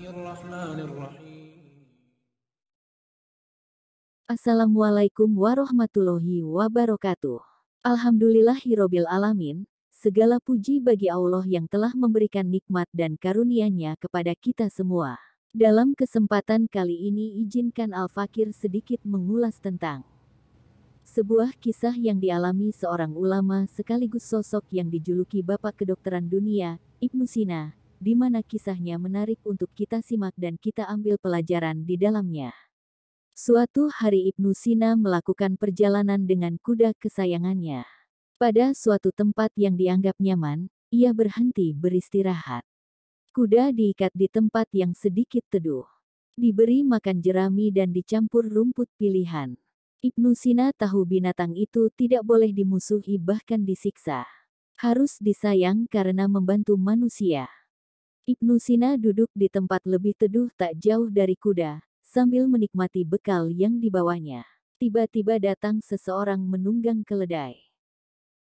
الرحمن الرحيم. Assalamualaikum warahmatullahi wabarakatuh. Alhamdulillahirobbil alamin. Segala puji bagi Allah yang telah memberikan nikmat dan karunia-Nya kepada kita semua. Dalam kesempatan kali ini izinkan Al-Fakir sedikit mengulas tentang sebuah kisah yang dialami seorang ulama sekaligus sosok yang dijuluki Bapak Kedokteran Dunia, Ibnu Sina, di mana kisahnya menarik untuk kita simak dan kita ambil pelajaran di dalamnya. Suatu hari Ibnu Sina melakukan perjalanan dengan kuda kesayangannya. Pada suatu tempat yang dianggap nyaman, ia berhenti beristirahat. Kuda diikat di tempat yang sedikit teduh. Diberi makan jerami dan dicampur rumput pilihan. Ibnu Sina tahu binatang itu tidak boleh dimusuhi bahkan disiksa. Harus disayang karena membantu manusia. Ibnu Sina duduk di tempat lebih teduh tak jauh dari kuda, sambil menikmati bekal yang dibawanya. Tiba-tiba datang seseorang menunggang keledai.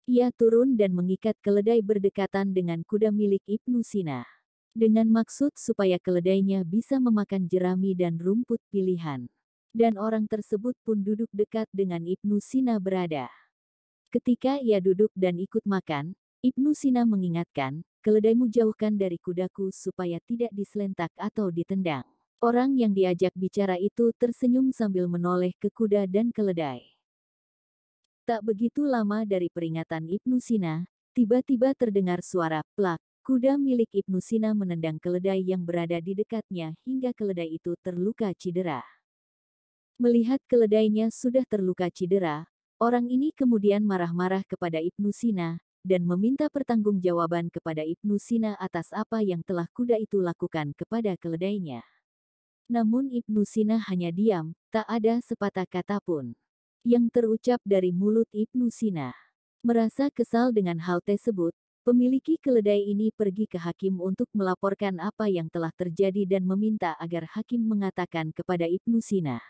Ia turun dan mengikat keledai berdekatan dengan kuda milik Ibnu Sina. Dengan maksud supaya keledainya bisa memakan jerami dan rumput pilihan. Dan orang tersebut pun duduk dekat dengan Ibnu Sina berada. Ketika ia duduk dan ikut makan, Ibnu Sina mengingatkan, keledaimu jauhkan dari kudaku supaya tidak diselentak atau ditendang. Orang yang diajak bicara itu tersenyum sambil menoleh ke kuda dan keledai. Tak begitu lama dari peringatan Ibnu Sina, tiba-tiba terdengar suara plak. Kuda milik Ibnu Sina menendang keledai yang berada di dekatnya hingga keledai itu terluka cedera. Melihat keledainya sudah terluka cedera, orang ini kemudian marah-marah kepada Ibnu Sina dan meminta pertanggungjawaban kepada Ibnu Sina atas apa yang telah kuda itu lakukan kepada keledainya. Namun Ibnu Sina hanya diam, tak ada sepatah kata pun yang terucap dari mulut Ibnu Sina. Merasa kesal dengan hal tersebut, pemiliki keledai ini pergi ke hakim untuk melaporkan apa yang telah terjadi dan meminta agar hakim mengatakan kepada Ibnu Sina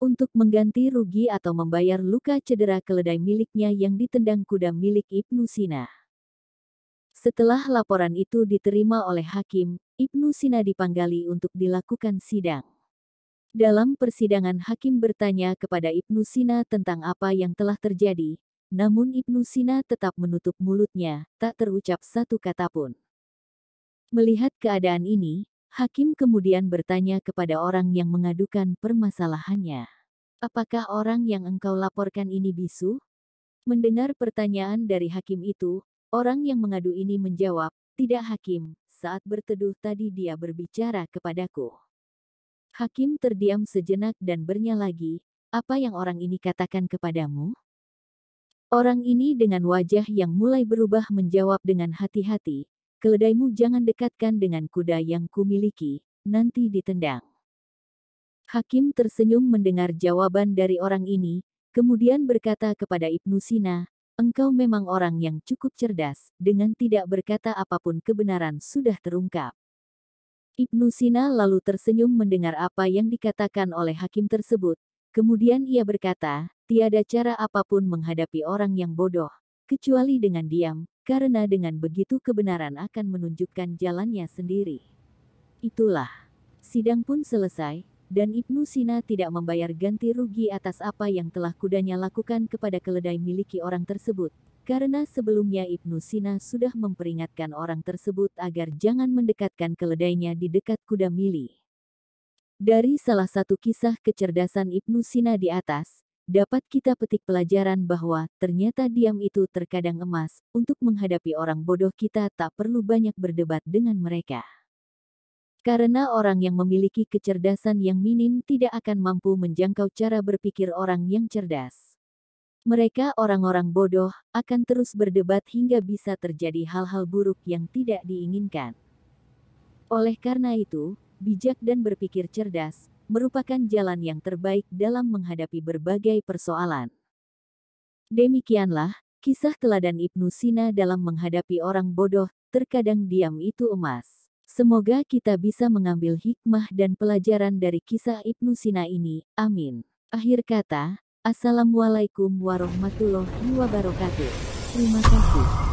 untuk mengganti rugi atau membayar luka cedera keledai miliknya yang ditendang kuda milik Ibnu Sina. Setelah laporan itu diterima oleh hakim, Ibnu Sina dipanggali untuk dilakukan sidang. Dalam persidangan hakim bertanya kepada Ibnu Sina tentang apa yang telah terjadi, namun Ibnu Sina tetap menutup mulutnya, tak terucap satu kata pun. Melihat keadaan ini, hakim kemudian bertanya kepada orang yang mengadukan permasalahannya. Apakah orang yang engkau laporkan ini bisu? Mendengar pertanyaan dari hakim itu, orang yang mengadu ini menjawab, tidak hakim, saat berteduh tadi dia berbicara kepadaku. Hakim terdiam sejenak dan bernya lagi, apa yang orang ini katakan kepadamu? Orang ini dengan wajah yang mulai berubah menjawab dengan hati-hati, keledaimu jangan dekatkan dengan kuda yang kumiliki, nanti ditendang. Hakim tersenyum mendengar jawaban dari orang ini, kemudian berkata kepada Ibnu Sina, engkau memang orang yang cukup cerdas, dengan tidak berkata apapun kebenaran sudah terungkap. Ibnu Sina lalu tersenyum mendengar apa yang dikatakan oleh hakim tersebut, kemudian ia berkata, tiada cara apapun menghadapi orang yang bodoh, kecuali dengan diam, karena dengan begitu kebenaran akan menunjukkan jalannya sendiri. Itulah. Sidang pun selesai, dan Ibnu Sina tidak membayar ganti rugi atas apa yang telah kudanya lakukan kepada keledai miliki orang tersebut, karena sebelumnya Ibnu Sina sudah memperingatkan orang tersebut agar jangan mendekatkan keledainya di dekat kuda mili. Dari salah satu kisah kecerdasan Ibnu Sina di atas, dapat kita petik pelajaran bahwa ternyata diam itu terkadang emas. Untuk menghadapi orang bodoh kita tak perlu banyak berdebat dengan mereka. Karena orang yang memiliki kecerdasan yang minim tidak akan mampu menjangkau cara berpikir orang yang cerdas. Mereka orang-orang bodoh akan terus berdebat hingga bisa terjadi hal-hal buruk yang tidak diinginkan. Oleh karena itu, bijak dan berpikir cerdas merupakan jalan yang terbaik dalam menghadapi berbagai persoalan. Demikianlah kisah teladan Ibnu Sina dalam menghadapi orang bodoh, terkadang diam itu emas. Semoga kita bisa mengambil hikmah dan pelajaran dari kisah Ibnu Sina ini. Amin. Akhir kata, Assalamualaikum warahmatullahi wabarakatuh. Terima kasih.